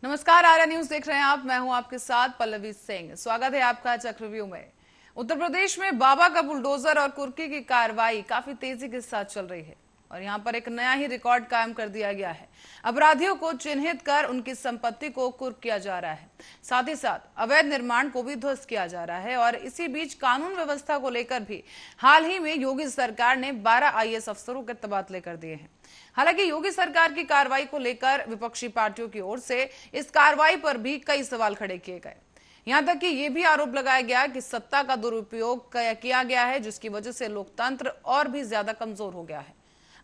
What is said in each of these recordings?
नमस्कार, आर्या न्यूज देख रहे हैं आप। मैं हूं आपके साथ पल्लवी सिंह। स्वागत है आपका चक्रव्यूह में। उत्तर प्रदेश में बाबा का बुलडोजर और कुर्की की कार्रवाई काफी तेजी के साथ चल रही है और यहां पर एक नया ही रिकॉर्ड कायम कर दिया गया है। अपराधियों को चिन्हित कर उनकी संपत्ति को कुर्क किया जा रहा है, साथ ही साथ अवैध निर्माण को भी ध्वस्त किया जा रहा है। और इसी बीच कानून व्यवस्था को लेकर भी हाल ही में योगी सरकार ने 12 आईएएस अफसरों के तबादले कर दिए हैं। हालांकि योगी सरकार की कार्रवाई को लेकर विपक्षी पार्टियों की ओर से इस कार्रवाई पर भी कई सवाल खड़े किए गए। यहां तक कि यह भी आरोप लगाया गया कि सत्ता का दुरुपयोग किया गया है, जिसकी वजह से लोकतंत्र और भी ज्यादा कमजोर हो गया है।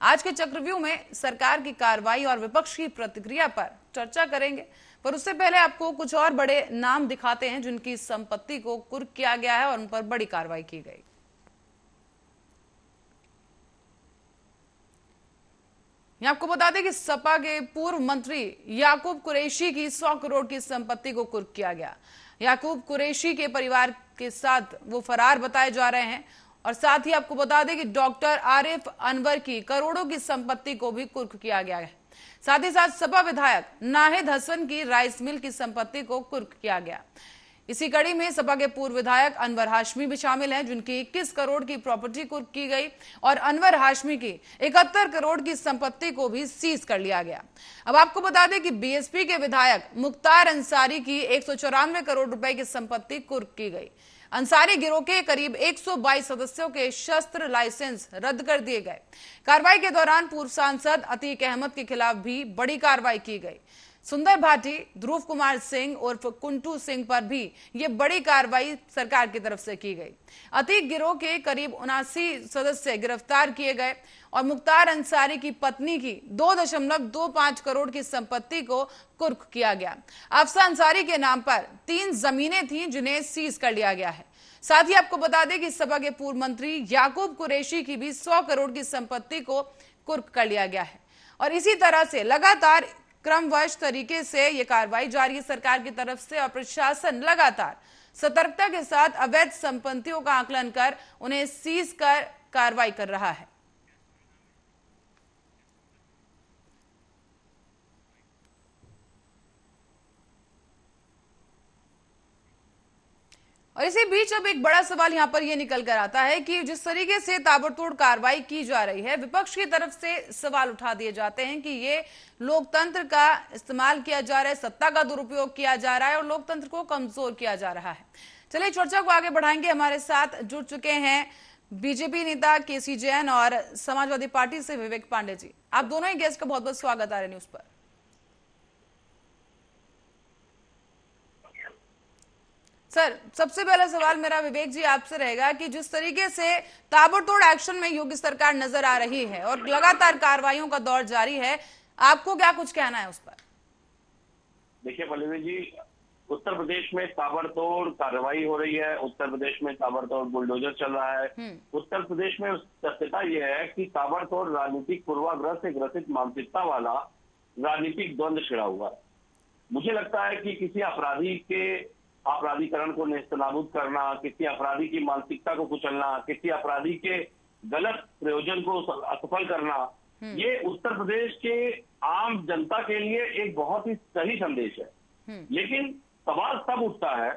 आज के चक्रव्यूह में सरकार की कार्रवाई और विपक्ष की प्रतिक्रिया पर चर्चा करेंगे, पर उससे पहले आपको कुछ और बड़े नाम दिखाते हैं जिनकी संपत्ति को कुर्क किया गया है और उन पर बड़ी कार्रवाई की गई। आपको बता दें कि सपा के पूर्व मंत्री याकूब कुरैशी की 100 करोड़ की संपत्ति को कुर्क किया गया। याकूब कुरैशी के परिवार के साथ वो फरार बताए जा रहे हैं। और साथ ही आपको बता दें कि डॉक्टर आरिफ अनवर की करोड़ों की संपत्ति को भी कुर्क किया गया है। साथ ही साथ सपा विधायक नाहिद हसन की राइस मिल की संपत्ति को कुर्क किया गया। इसी कड़ी में सपा के पूर्व विधायक अनवर हाशमी भी शामिल हैं, जिनकी 21 करोड़ की प्रॉपर्टी कुर्क की गई और अनवर हाशमी की 71 करोड़ की संपत्ति को भी सीज कर लिया गया। अब आपको बता दें कि बीएसपी के विधायक मुख्तार अंसारी की 194 करोड़ रुपए की संपत्ति कुर्क की गई। अंसारी गिरोह के करीब 122 सदस्यों के शस्त्र लाइसेंस रद्द कर दिए गए। कार्रवाई के दौरान पूर्व सांसद अतीक अहमद के खिलाफ भी बड़ी कार्रवाई की गई। सुंदर भाटी, ध्रुव कुमार सिंह उर्फ कुंटू सिंह पर भी ये बड़ी कार्रवाई सरकार की तरफ से की गई। अतीक गिरोह के करीब 79 सदस्य गिरफ्तार किए गए और मुख्तार अंसारी की पत्नी की 2.25 करोड़ की संपत्ति को कुर्क किया गया। अफसा अंसारी के नाम पर 3 जमीनें थीं, जिन्हें सीज कर लिया गया है। साथ ही आपको बता दें कि सपा के पूर्व मंत्री याकूब कुरैशी की भी 100 करोड़ की संपत्ति को कुर्क कर लिया गया है। और इसी तरह से लगातार क्रमवश तरीके से यह कार्रवाई जारी है सरकार की तरफ से और प्रशासन लगातार सतर्कता के साथ अवैध संपत्तियों का आकलन कर उन्हें सीज कर कार्रवाई कर रहा है। और इसी बीच अब एक बड़ा सवाल यहां पर यह निकल कर आता है कि जिस तरीके से ताबड़तोड़ कार्रवाई की जा रही है, विपक्ष की तरफ से सवाल उठा दिए जाते हैं कि ये लोकतंत्र का इस्तेमाल किया जा रहा है, सत्ता का दुरुपयोग किया जा रहा है और लोकतंत्र को कमजोर किया जा रहा है। चलिए चर्चा को आगे बढ़ाएंगे। हमारे साथ जुड़ चुके हैं बीजेपी नेता केसी जैन और समाजवादी पार्टी से विवेक पांडे जी। आप दोनों ही गेस्ट का बहुत बहुत स्वागत आर्या न्यूज पर। सर, सबसे पहला सवाल मेरा विवेक जी आपसे रहेगा कि जिस तरीके से ताबड़तोड़ एक्शन में योगी सरकार नजर आ रही है और लगातार कार्रवाइयों का दौर जारी है, आपको क्या कुछ कहना है उस पर? देखिए पल्लवी जी, उत्तर प्रदेश में ताबड़तोड़ कार्रवाई हो रही है। उत्तर प्रदेश में ताबड़तोड़ बुलडोजर चल रहा है। उत्तर प्रदेश में सत्यता यह है कि ताबड़तोड़ राजनीतिक पूर्वाग्रह से ग्रसित मानसिकता वाला राजनीतिक द्वंद्व छिड़ा हुआ है। मुझे लगता है कि किसी अपराधी के अपराधीकरण को नेस्तनाबूद करना, किसी अपराधी की मानसिकता को कुचलना, किसी अपराधी के गलत प्रयोजन को असफल करना, ये उत्तर प्रदेश के आम जनता के लिए एक बहुत ही सही संदेश है। लेकिन सवाल तब उठता है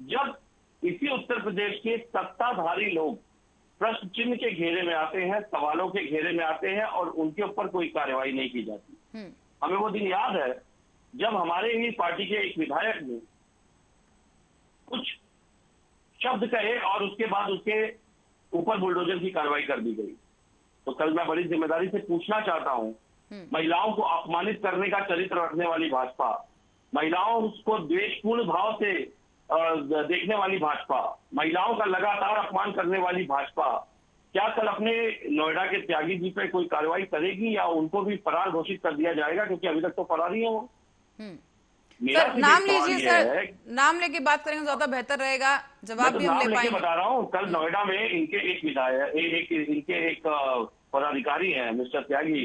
जब इसी उत्तर प्रदेश के सत्ताधारी लोग प्रश्न चिन्ह के घेरे में आते हैं, सवालों के घेरे में आते हैं और उनके ऊपर कोई कार्रवाई नहीं की जाती। हमें वो दिन याद है जब हमारे ही पार्टी के एक विधायक ने कुछ शब्द कहे और उसके बाद उसके ऊपर बुलडोजर की कार्रवाई कर दी गई। तो कल मैं बड़ी जिम्मेदारी से पूछना चाहता हूं, महिलाओं को अपमानित करने का चरित्र रखने वाली भाजपा, महिलाओं को द्वेषपूर्ण भाव से देखने वाली भाजपा, महिलाओं का लगातार अपमान करने वाली भाजपा, क्या कल अपने नोएडा के त्यागी जी पे कोई कार्रवाई करेगी या उनको भी फरार घोषित कर दिया जाएगा? क्योंकि अभी तक तो फरार ही है वो। सर नाम लीजिए, सर नाम लेके बात करेंगे ज्यादा बेहतर रहेगा, जवाब भी हम ले पाएंगे। बता रहा हूँ, कल नोएडा में इनके एक विधायक इनके एक पदाधिकारी हैं मिस्टर त्यागी,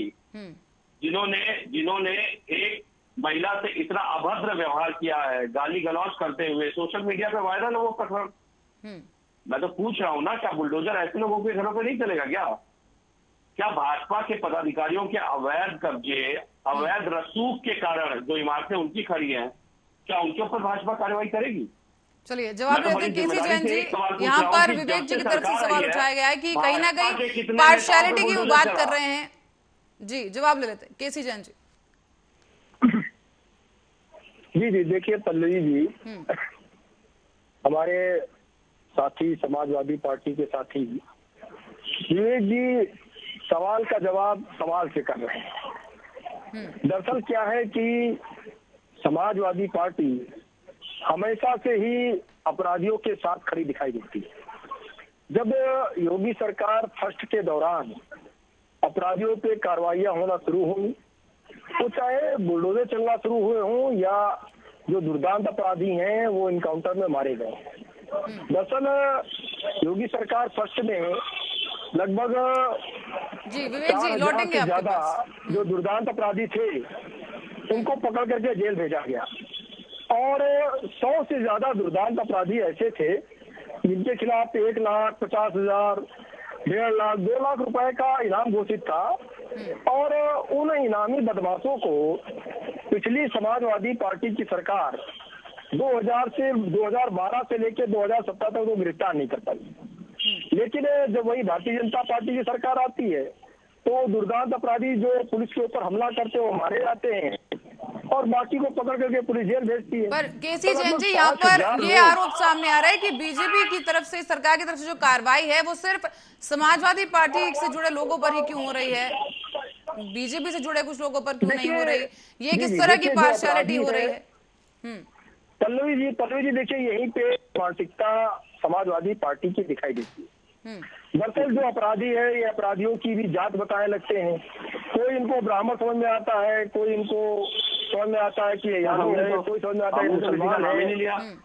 जिन्होंने एक महिला से इतना अभद्र व्यवहार किया है, गाली गलौज करते हुए सोशल मीडिया पे वायरल है वो प्रकरण। मैं तो पूछ रहा हूँ ना, क्या बुलडोजर ऐसे लोगों के घरों पे नहीं चलेगा क्या? क्या भाजपा के पदाधिकारियों के अवैध कब्जे, अवैध रसूख के कारण जो इमारतें उनकी खड़ी हैं, क्या उनके ऊपर भाजपा कार्रवाई करेगी? चलिए जवाब देते हैं केसी जैन जी। यहाँ पर विवेक जी की तरफ से सवाल उठाया गया है कि कहीं ना कहीं पार्शियलिटी की वो बात कर रहे हैं। जी जवाब ले लेते हैं केसी जैन जी। जी देखिए पल्लवी जी, हमारे साथी समाजवादी पार्टी के साथी विवेक जी सवाल का जवाब सवाल से कर रहे हैं। दरअसल क्या है कि समाजवादी पार्टी हमेशा से ही अपराधियों के साथ खड़ी दिखाई देती है। जब योगी सरकार फर्स्ट के दौरान अपराधियों पे कार्रवाइयां होना शुरू हुई, तो चाहे बुलडोजर चलना शुरू हुए हों या जो दुर्दांत अपराधी हैं वो इनकाउंटर में मारे गए। दरअसल योगी सरकार फर्स्ट में लगभग जी विवेक जी लौटेंगे आपके ज्यादा पास। जो दुर्दांत अपराधी थे उनको पकड़ करके जेल भेजा गया और 100 से ज्यादा दुर्दांत अपराधी ऐसे थे जिनके खिलाफ 1,50,000, 1.5 लाख, 2 लाख रुपए का इनाम घोषित था। और उन इनामी बदमाशों को पिछली समाजवादी पार्टी की सरकार 2012 से लेकर 2017 तक वो गिरफ्तार नहीं कर पाई। लेकिन जब वही भारतीय जनता पार्टी की सरकार आती है तो दुर्दांत अपराधी जो पुलिस के ऊपर हमला करते हैं वो मारे जाते हैं और बाकी को पकड़ करके पुलिस जेल भेजती है। पर केसी जैन जी यहाँ पर ये आरोप सामने आ रहा है कि बीजेपी की तरफ से, सरकार की तरफ से जो कार्रवाई है वो सिर्फ समाजवादी पार्टी से जुड़े लोगों पर ही क्यों हो रही है, बीजेपी से जुड़े कुछ लोगों पर क्यों नहीं हो रही? ये किस तरह की पार्शियलिटी हो रही है? पल्लवी जी देखिए यहीं पे मानसिकता समाजवादी पार्टी की दिखाई देती है। दरअसल जो अपराधी है ये अपराधियों की भी जात बताने लगते हैं। कोई इनको ब्राह्मण समझ में आता है, कोई इनको समझ में आता है कि यादव है, कोई समझ में आता है मुसलमान है।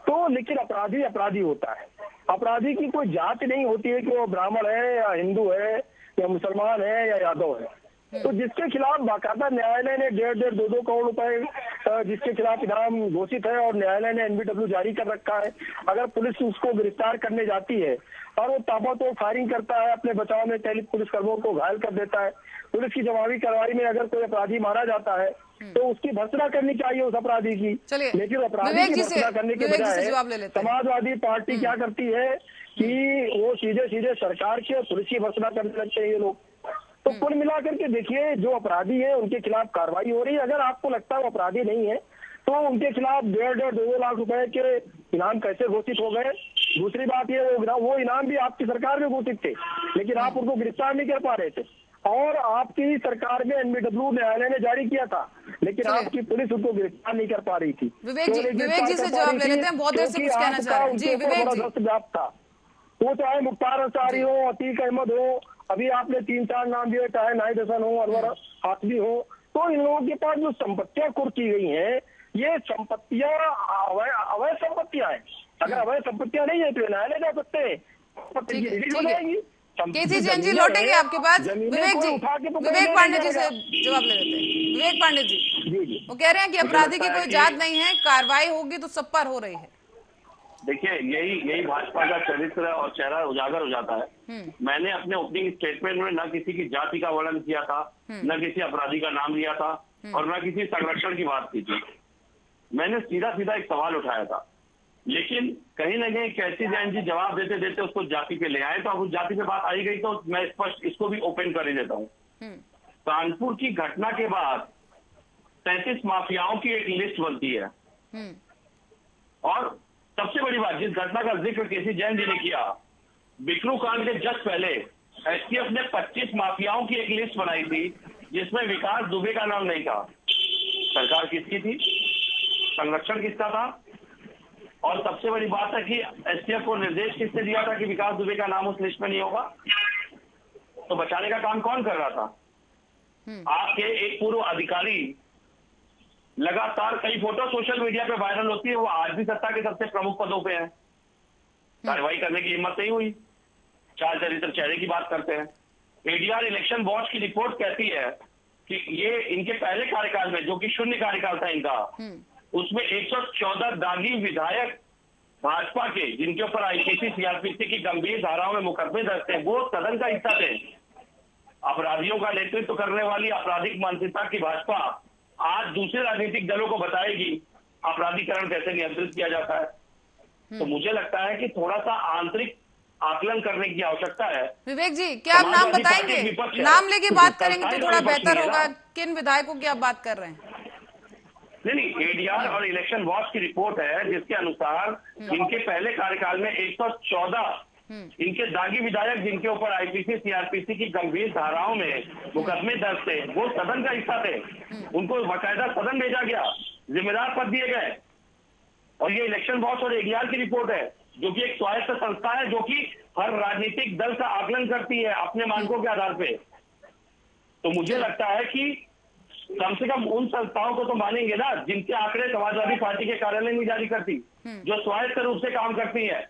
तो लेकिन अपराधी अपराधी होता है। अपराधी की कोई जात नहीं होती है कि वो ब्राह्मण है या हिंदू है या मुसलमान है या यादव है। तो जिसके खिलाफ बाकायदा न्यायालय ने 1.5 2 करोड़ रुपए जिसके खिलाफ इनाम घोषित है और न्यायालय ने एनबीडब्ल्यू जारी कर रखा है, अगर पुलिस उसको गिरफ्तार करने जाती है और वो ताबड़तोड़ फायरिंग करता है, अपने बचाव में 43 पुलिसकर्मियों को घायल कर देता है, पुलिस की जवाबी कार्रवाई में अगर कोई अपराधी मारा जाता है तो उसकी भर्त्सना करनी चाहिए उस अपराधी की। लेकिन अपराधी की भर्त्सना करने के बजाय समाजवादी पार्टी क्या करती है कि वो सीधे सरकार की और पुलिस की भर्त्सना करने लगते हैं ये लोग। तो कुल मिलाकर के देखिए जो अपराधी है उनके खिलाफ कार्रवाई हो रही है। अगर आपको लगता है वो अपराधी नहीं है तो उनके खिलाफ 1.5 2 लाख रुपए के इनाम कैसे घोषित हो गए? दूसरी बात ये वो इनाम भी आपकी सरकार में घोषित थे लेकिन आप उनको गिरफ्तार नहीं कर पा रहे थे और आपकी सरकार में एनबीडब्ल्यू न्यायालय ने जारी किया था लेकिन आपकी पुलिस उनको गिरफ्तार नहीं कर पा रही थी। विवेक जी से जवाब ले लेते हैं, बहुत देर से कुछ कहना चाह रहे हैं। जी विवेक जी। था वो चाहे मुख्तार अंसारी हो, अतीक अहमद हो, अभी आपने 3-4 नाम दिए, चाहे नाहिद हसन हो, अनवर हाशमी हो, तो इन लोगों के पास जो संपत्तियां कुर्क की गई हैं ये संपत्तियां अवैध संपत्तियां हैं। अगर अवैध संपत्तियां नहीं है तो न्यायालय जा सकते हैं, केसी जैन जी लौटेंगे आपके पास। विवेक जी, विवेक पांडे जी से जवाब ले लेते हैं। विवेक पांडे जी वो कह रहे हैं कि अपराधी की कोई जात नहीं है, कार्रवाई होगी तो सब पर हो रही है। देखिए यही भाजपा का चरित्र और चेहरा उजागर हो जाता है। मैंने अपने ओपनिंग स्टेटमेंट में न किसी की जाति का वर्णन किया था, न किसी अपराधी का नाम लिया था और न किसी संरक्षण की बात की थी। मैंने सीधा एक सवाल उठाया था, लेकिन कहीं ना कहीं केसी जैन जी जवाब देते देते उसको जाति पे ले आए। तो अब उस जाति पे बात आई गई तो मैं स्पष्ट इसको भी ओपन कर ही देता हूँ। कानपुर की घटना के बाद 33 माफियाओं की एक लिस्ट बनती है और सबसे बड़ी बात, जिस घटना का जिक्र केसी जैन जी ने किया, बिकरू कांड के जस्ट पहले एसटीएफ ने 25 माफियाओं की एक लिस्ट बनाई थी जिसमें विकास दुबे का नाम नहीं था। सरकार किसकी थी? संरक्षण किसका था? और सबसे बड़ी बात है कि एसटीएफ को निर्देश किसने दिया था कि विकास दुबे का नाम उस लिस्ट में नहीं होगा? तो बचाने का काम कौन कर रहा था? आपके एक पूर्व अधिकारी। लगातार कई फोटो सोशल मीडिया पे वायरल होती है, वो आज भी सत्ता के सबसे प्रमुख पदों पे हैं। कार्रवाई करने की हिम्मत नहीं हुई, चाल चरित्र चेहरे की बात करते हैं। एडीआर इलेक्शन वॉच की रिपोर्ट कहती है कि ये इनके पहले कार्यकाल में, जो कि शून्य कार्यकाल था इनका, उसमें 114 दागी विधायक भाजपा के, जिनके ऊपर आईपीसी सीआरपीसी की गंभीर धाराओं में मुकदमे दर्ज थे, वो सदन का हिस्सा थे। अपराधियों का नेतृत्व करने वाली आपराधिक मानसिकता की भाजपा आज दूसरे राजनीतिक दलों को बताएगी अपराधीकरण कैसे नियंत्रित किया जाता है। तो मुझे लगता है कि थोड़ा सा आंतरिक आकलन करने की आवश्यकता है। विवेक जी, क्या आप नाम बताएंगे? नाम लेके बात करेंगे तो थोड़ा बेहतर होगा। किन विधायकों की आप बात कर रहे हैं? नहीं, एडीआर और इलेक्शन वॉच की रिपोर्ट है जिसके अनुसार इनके पहले कार्यकाल में 114 इनके दागी विधायक जिनके ऊपर आईपीसी सीआरपीसी की गंभीर धाराओं में मुकदमे दर्ज थे, वो सदन का हिस्सा थे। उनको बाकायदा सदन भेजा गया, जिम्मेदार पद दिए गए। और ये इलेक्शन वॉच और एडीआर की रिपोर्ट है जो कि एक स्वायत्त संस्था है जो कि हर राजनीतिक दल का आकलन करती है अपने मानकों के आधार पे। तो मुझे लगता है कि कम से कम उन संस्थाओं को तो मानेंगे ना जिनके आंकड़े समाजवादी पार्टी के कार्यालय में जारी करती, जो स्वायत्त रूप से काम करती है।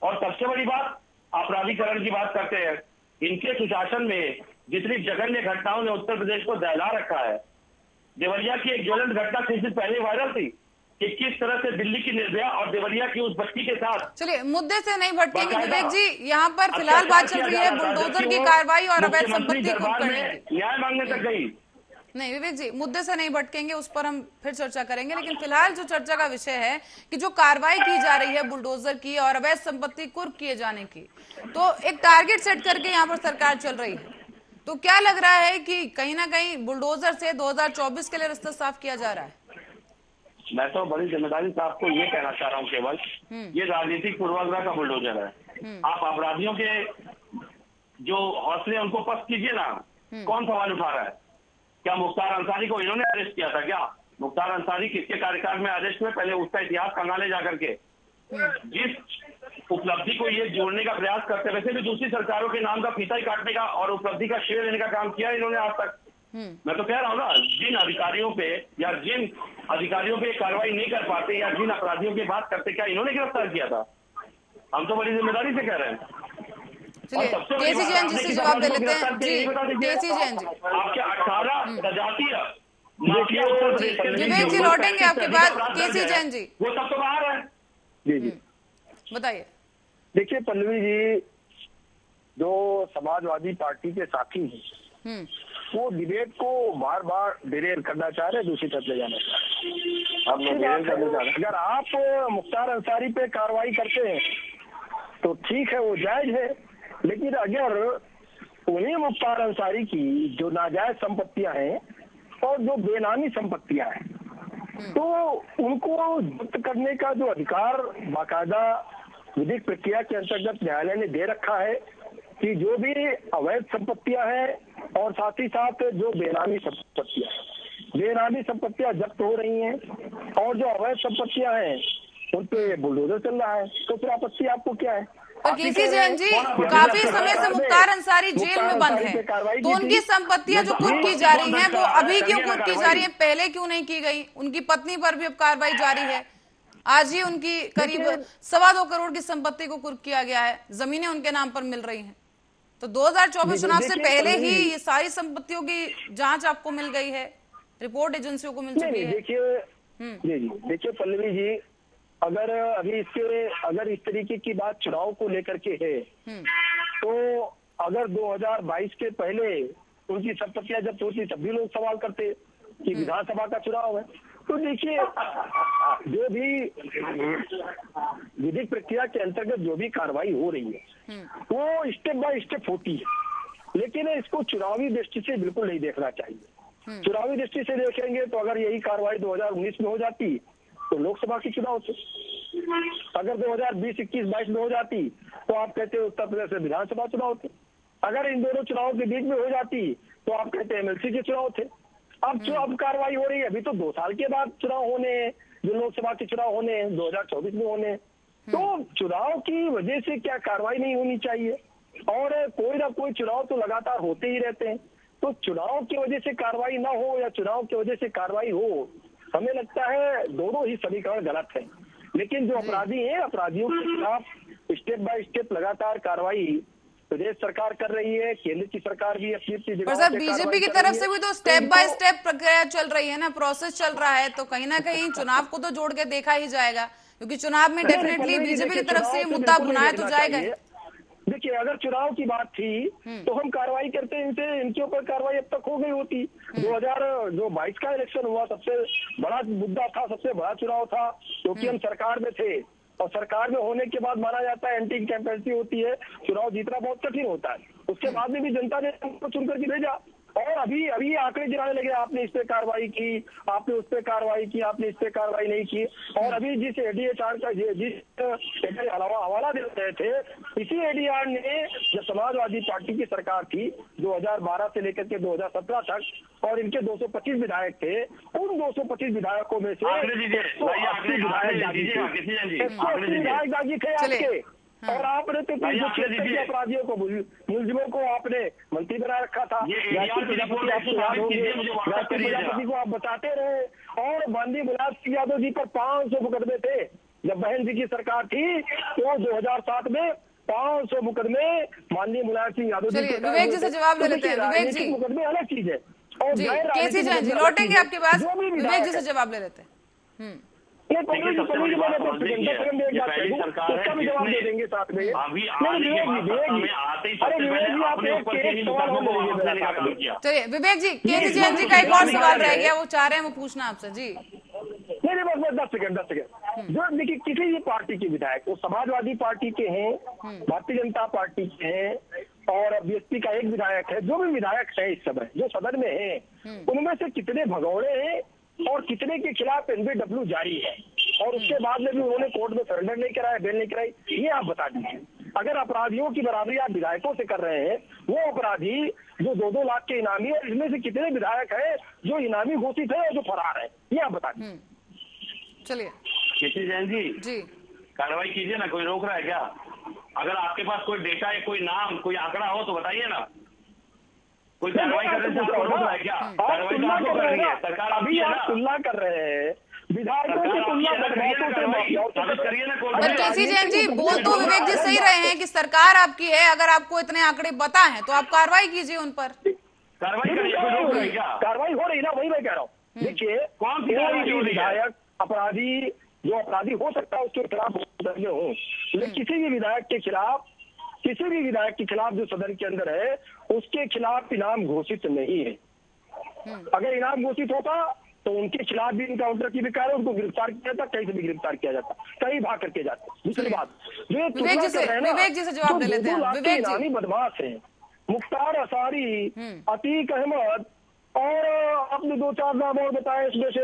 और सबसे बड़ी बात, अपराधीकरण की बात करते हैं, इनके सुशासन में जितनी जघन्य घटनाओं ने उत्तर प्रदेश को दहला रखा है। देवरिया की एक ज्वलंत घटना कुछ दिन पहले वायरल थी कि किस तरह से दिल्ली की निर्भया और देवरिया की उस बच्ची के साथ। चलिए, मुद्दे से नहीं भटकेंगे विवेक जी। यहाँ पर फिलहाल बात चल रही है बुलडोजर की कार्रवाई और अवैध संपत्ति कुर्क करने की। न्याय मांगने तक गई। नहीं विवेक जी, मुद्दे से नहीं भटकेंगे, उस पर हम फिर चर्चा करेंगे। लेकिन फिलहाल जो चर्चा का विषय है कि जो कार्रवाई की जा रही है बुलडोजर की और अवैध संपत्ति कुर्क किए जाने की, तो एक टारगेट सेट करके यहाँ पर सरकार चल रही है। तो क्या लग रहा है कि कहीं ना कहीं बुलडोजर से 2024 के लिए रास्ता साफ किया जा रहा है? मैं तो बड़ी जिम्मेदारी से आपको ये कहना चाह रहा हूँ, केवल ये राजनीतिक पूर्वाग्रह का बुलडोजर है। आप अपराधियों के जो हौसले उनको पस्त कीजिए ना। कौन सवाल उठा रहा है? क्या मुख्तार अंसारी को इन्होंने अरेस्ट किया था क्या? मुख्तार अंसारी किसके कार्यकाल में अरेस्ट हुए? पहले उसका इतिहास खंगाले जाकर के। जिस उपलब्धि को ये जोड़ने का प्रयास करते, वैसे भी दूसरी सरकारों के नाम का फीता ही काटने का और उपलब्धि का श्रेय लेने का काम किया इन्होंने आज तक। मैं तो कह रहा हूँ ना, जिन अधिकारियों पे या जिन अधिकारियों पे कार्रवाई नहीं कर पाते या जिन अपराधियों की बात करते, क्या इन्होंने गिरफ्तार किया था? हम तो बड़ी जिम्मेदारी से कह रहे हैं। चलिए, केसी जैन जी से जवाब दे लेते हैं। जी, केसी जैन जी, आपके 18 सजातीय विवेक जी लौटेंगे आपके बाद। केसी जैन जी, वो सब तो बाहर है। जी बताइए। देखिए पल्लवी जी, जो समाजवादी पार्टी के साथी हैं वो डिबेट को बार बार डिरेल करना चाह रहे हैं, दूसरी तरफ ले जाना चाह रहे हैं। अगर आप मुख्तार अंसारी पे कार्रवाई करते हैं तो ठीक है, वो जायज है। लेकिन अगर उन्हीं मुख्तार अंसारी की जो नाजायज संपत्तियां हैं और जो बेनामी संपत्तियां हैं, तो उनको जब्त करने का जो अधिकार बाकायदा विधिक प्रक्रिया के अंतर्गत न्यायालय ने दे रखा है कि जो भी अवैध संपत्तियां हैं और साथ ही साथ जो बेनामी संपत्तियां जब्त हो रही हैं और जो अवैध संपत्तियां हैं उन पे बुलडोजर चल रहा है, तो फिर आपत्ति आपको क्या है? और केसी जैन जी, काफी समय से मुख्तार अंसारी जेल में बंद है, तो उनकी संपत्तियां जो कुर्क की जा रही हैं वो अभी क्यों कुर्क की जा रही है, पहले क्यों नहीं की गई? उनकी पत्नी पर भी अब कार्रवाई जारी है। आज ही उनकी करीब 2.25 करोड़ की संपत्ति को कुर्क किया गया है, जमीनें उनके नाम पर मिल रही हैं। तो 2024 चुनाव से पहले ही ये सारी संपत्तियों की जांच आपको मिल गई है, रिपोर्ट एजेंसियों को मिल चुकी है। देखिए पल्लवी जी, अगर इस तरीके की बात चुनाव को लेकर के है, तो अगर 2022 के पहले उनकी संपत्तियां जब्त होती तब भी लोग सवाल करते कि विधानसभा का चुनाव है। तो देखिए, जो भी विधिक प्रक्रिया के अंतर्गत जो भी कार्रवाई हो रही है वो स्टेप बाय स्टेप होती है, लेकिन इसको चुनावी दृष्टि से बिल्कुल नहीं देखना चाहिए। चुनावी दृष्टि से देखेंगे तो अगर यही कार्रवाई 2019 में हो जाती तो लोकसभा के चुनाव थे, अगर 2020, 21, 22 में हो जाती तो आप कहते उत्तर प्रदेश में विधानसभा चुनाव थे, अगर इन दोनों चुनावों के बीच में हो जाती तो आप कहते एमएलसी के चुनाव थे। अब कार्रवाई हो रही है, अभी तो 2 साल के बाद चुनाव होने हैं, जो लोकसभा के चुनाव होने हैं 2024 में होने हैं। तो चुनाव की वजह से क्या कार्रवाई नहीं होनी चाहिए? और कोई ना कोई चुनाव तो लगातार होते ही रहते हैं, तो चुनाव की वजह से कार्रवाई ना हो या चुनाव की वजह से कार्रवाई हो, हमें लगता है दोनों ही समीकरण गलत है। लेकिन जो अपराधी हैं, अपराधियों के खिलाफ स्टेप बाय स्टेप लगातार कार्रवाई प्रदेश सरकार कर रही है, केंद्र की सरकार भी अपनी जगह। सर, बीजेपी की तरफ से भी तो स्टेप बाय स्टेप प्रक्रिया चल रही है ना, प्रोसेस चल रहा है, तो कहीं ना कहीं चुनाव को तो जोड़ के देखा ही जाएगा, क्योंकि चुनाव में डेफिनेटली बीजेपी की तरफ से मुद्दा बुनाया तो जाएगा। देखिए, अगर चुनाव की बात थी तो हम कार्रवाई करते हैं इनसे, इनके ऊपर कार्रवाई अब तक हो गई होती। 2022 का इलेक्शन हुआ, सबसे बड़ा मुद्दा था, सबसे बड़ा चुनाव था, क्योंकि हम सरकार में थे और सरकार में होने के बाद माना जाता है एंटी कैपेसिटी होती है, चुनाव जीतना बहुत कठिन होता है। उसके बाद में भी जनता ने हमको चुन करके भेजा और अभी आंकड़े गिराने लगे, आपने इस पे कार्रवाई की, आपने उस पे कार्रवाई की, आपने इस पे कार्रवाई नहीं की। और अभी जिस एडीआर का जिस हवाला दे रहे थे, इसी एडीआर ने जब समाजवादी पार्टी की सरकार थी 2012 से लेकर के 2017 तक और इनके 225 विधायक थे, उन 225 विधायकों में से 180 विधायक दागी थे आपके। और आपने तो अपराधियों को, मुलजिमों को आपने मंत्री बना रखा था। प्रजापति को आप बताते रहे और माननीय मुलायम सिंह यादव जी पर 500 मुकदमे थे। जब बहन जी की सरकार थी तो 2007 में 500 मुकदमे माननीय मुलायम सिंह यादव जी। विवेक जी से जवाब ले लेते हैं। विवेक जी, मुकदमे अलग चीज है। और केसी जैन जी लौटेंगे आपके पास, विवेक जी से जवाब ले लेते हैं। उसका भी जवाब दे देंगे साथ में। चलिए विवेक जी, केसी जैन जी का एक और सवाल रह गया, वो चाह रहे हैं वो पूछना आपसे जी। नहीं बस 10 सेकंड। जो देखिए, किसी भी पार्टी के विधायक, वो समाजवादी पार्टी के हैं, भारतीय जनता पार्टी के हैं और बीएसपी का एक विधायक है, जो भी विधायक है इस समय जो सदन में है, उनमें से कितने भगौड़े हैं और कितने के खिलाफ एनबीडब्ल्यू जारी है और उसके बाद में भी उन्होंने कोर्ट में सरेंडर नहीं कराया, बेल नहीं कराई, ये आप बता दीजिए। अगर अपराधियों की बराबरी आप विधायकों से कर रहे हैं, वो अपराधी जो 2-2 लाख के इनामी है, इसमें से कितने विधायक हैं जो इनामी घोषित है और जो फरार है, ये आप बता दीजिए। चलिए केसी जैन जी, कार्रवाई कीजिए ना, कोई रोक रहा है क्या? अगर आपके पास कोई डेटा है, कोई नाम, कोई आंकड़ा हो तो बताइए ना। कोई कार्रवाई करने से आपको रोक रहा है क्या? कार्रवाई तो आपको कर रही है सरकार, अभी आप तुलना कर रहे हैं विधायकों की तुलना करिए ना। पर केसी जैन जी, बोल तो विवेक जी सही रहे हैं कि सरकार आपकी है, अगर आपको इतने आंकड़े पता है तो आप कार्रवाई कीजिए उन पर। कार्रवाई कार्रवाई हो रही ना, वही मैं कह रहा हूँ। देखिए, कौन सी विधायक अपराधी, जो अपराधी हो सकता है उसके खिलाफ हो, लेकिन किसी भी विधायक के खिलाफ जो सदन के अंदर है उसके खिलाफ इनाम घोषित नहीं है। अगर इनाम घोषित होता तो उनके खिलाफ भी इनकाउंटर की भी कार्य, उनको गिरफ्तार किया जाता, कहीं से भी गिरफ्तार किया जाता, कहीं भाग करके जाता। दूसरी बात, विवेक जी से जवाब दे लेते हैं। विवेक जी, बदमाश है मुख्तार अंसारी, अतीक अहमद और आपने 2-4 नाम और बताए, इसमें से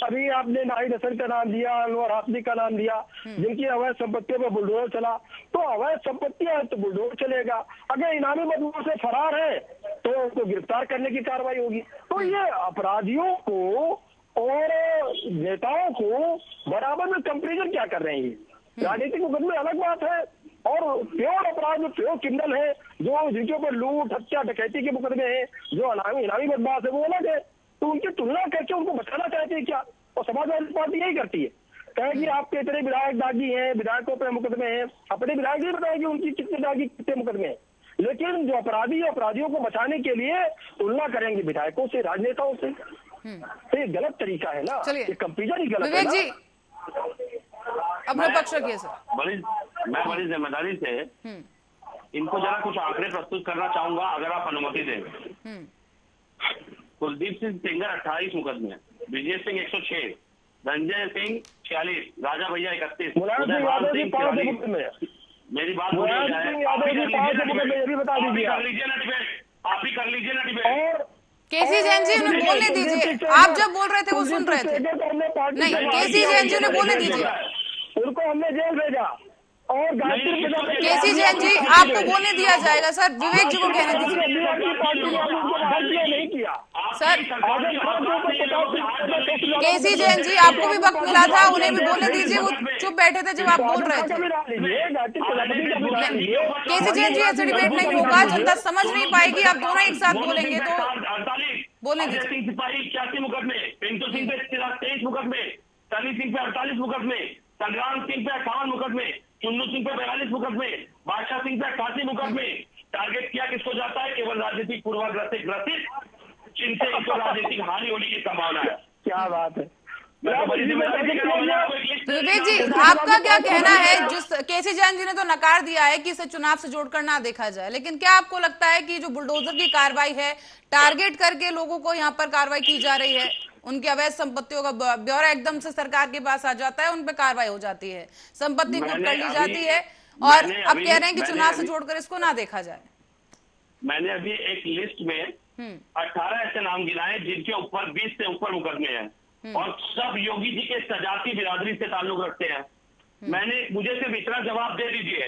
अभी आपने नाहिद हसन का नाम दिया, अनवर हाशमी का नाम दिया, जिनकी अवैध संपत्तियों पर बुलडोजर चला। तो अवैध संपत्तियां है तो बुलडोजर चलेगा, अगर इनामी बदमाश से फरार है तो उनको गिरफ्तार करने की कार्रवाई होगी। तो ये अपराधियों को और नेताओं को बराबर में कंपेरिजन क्या कर रहे हैं? राजनीतिक मुकदमे अलग बात है और प्योर अपराध में प्योर क्रिमिनल है, जो जिनके ऊपर लूट, हत्या, डकैती के मुकदमे हैं, जो इनामी बदमाश है, वो अलग है। तो उनकी तुलना करके उनको बचाना चाहते हैं क्या? और समाजवादी पार्टी यही करती है, कहेगी आपके इतने विधायक दागी हैं, विधायकों पर मुकदमे हैं, अपने विधायक नहीं बताएगी उनकी कितने दागी, कितने मुकदमे हैं। लेकिन जो अपराधी है, अपराधियों को बचाने के लिए तुलना करेंगे विधायकों से, राजनेताओं से। तो ये गलत तरीका है ना, ये कंपेरिजन ही गलत है। विवेक जी अपना पक्ष रखिए सर। मैं बड़ी जिम्मेदारी से इनको जरा कुछ आंकड़े प्रस्तुत करना चाहूंगा, अगर आप अनुमति दें। कुलदीप सिंह सेंगर 28 मुकदमे, विजय सिंह 106, रंजय सिंह 46, राजा भैया 31, उदयभान सिंह 44। मेरी बात बता दीजिए, आप ही कर लीजिए ना डिबेट। केसी जैन जी उन्हें बोलने दीजिए, आप जब बोल रहे थे वो सुन रहे थे। नहीं, केसी जैन जी उन्हें बोलने दीजिए, उनको हमने जेल भेजा और केसी जैन जी आपको बोलने दिया जाएगा सर, विवेक जी को कहने दीजिए। नहीं किया सर, केसी जैन जी आपको भी वक्त मिला था, उन्हें भी बोलने दीजिए, वो चुप बैठे थे जब आप बोल रहे थे। केसी जैन जी ऐसे डिबेट नहीं होगा, जनता समझ नहीं पाएगी, आप दोनों एक साथ बोलेंगे तो बोलने दीजिए। सिपाही 81 मुकदमे, पिंटू सिंह पे 23 मुकदमे, सनी सिंह पे 48 मुकदमे, संग्राम सिंह पे 58 मुकदमे, चुन्नू सिंह पे 42 मुकदमे, बादशाह सिंह पे 88 मुकदमे। टारगेट किया किसको जाता है? केवल राजनीतिक पूर्वाग्रह से ग्रसित, जिनसे इसको राजनीतिक हानि होने की संभावना है। क्या बात है। मैं तो बड़ी जिम्मेदारी से कह रहा हूं, एक तो विवेक जी, आपका क्या कहना है? जिस केसी जैन जी ने तो नकार दिया है कि इसे चुनाव से जोड़कर ना देखा जाए, लेकिन क्या आपको लगता है कि जो बुलडोजर की कार्रवाई है, टारगेट करके लोगों को यहाँ पर कार्रवाई की जा रही है, उनकी अवैध संपत्तियों का ब्यौरा एकदम से सरकार के पास आ जाता है, उन पर कार्रवाई हो जाती है, संपत्ति कुर्क कर ली जाती है, और अब कह रहे हैं कि चुनाव से जोड़कर इसको ना देखा जाए? मैंने अभी एक लिस्ट में 18 ऐसे नाम गिनाए जिनके ऊपर 20 से ऊपर मुकदमे हैं और सब योगी जी के सजाती बिरादरी से ताल्लुक रखते हैं। मुझे सिर्फ इतना जवाब दे दीजिए,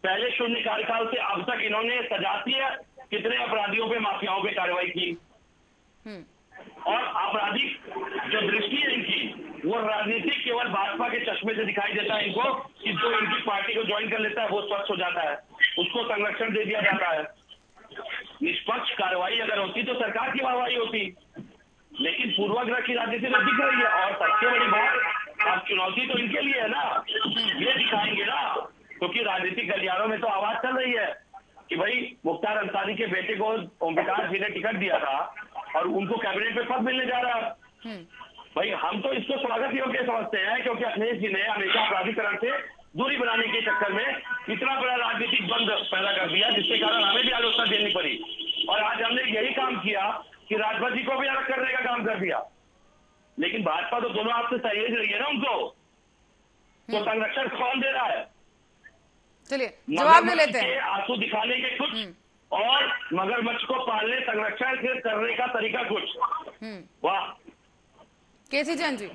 पहले शून्य कार्यकाल से अब तक इन्होंने सजातीय कितने अपराधियों पे, माफियाओं पे कार्रवाई की, और आपराधिक जो दृष्टि है इनकी, वो राजनीतिक केवल भाजपा के चश्मे से दिखाई देता है इनको, कि जो इनकी पार्टी को ज्वाइन कर लेता है वो स्वच्छ हो जाता है, उसको संरक्षण दे दिया जाता है। निष्पक्ष कार्रवाई अगर होती तो सरकार की वाहवाही होती, लेकिन पूर्वाग्रह की राजनीति तो दिख रही है। और सबसे बड़ी बात, अब चुनौती तो इनके लिए है ना, ये दिखाएंगे ना, क्योंकि राजनीतिक गलियारों में तो आवाज चल रही है कि भाई मुख्तार अंसारी के बेटे को ओम प्रकाश जी ने टिकट दिया था और उनको कैबिनेट में पद मिलने जा रहा है। भाई हम तो इसको स्वागत योग्य समझते हैं, क्योंकि अखिलेश जी ने हमेशा अपराधीकरण से दूरी बनाने के चक्कर में इतना बड़ा राजनीतिक बंद पैदा कर दिया, जिसके कारण हमें भी आलोचना देनी पड़ी। और आज हमने यही काम किया कि राजभर जी को भी अलग करने का काम कर दिया, लेकिन भाजपा तो दोनों हाथ से सहेज रही है ना उनको, तो संरक्षण कौन दे रहा है? चलिए जवाब ले लेते हैं। आंसू दिखाने के कुछ और मगरमच्छ को पालने संरक्षण करने का तरीका कुछ। वाह। केसी जैन जी।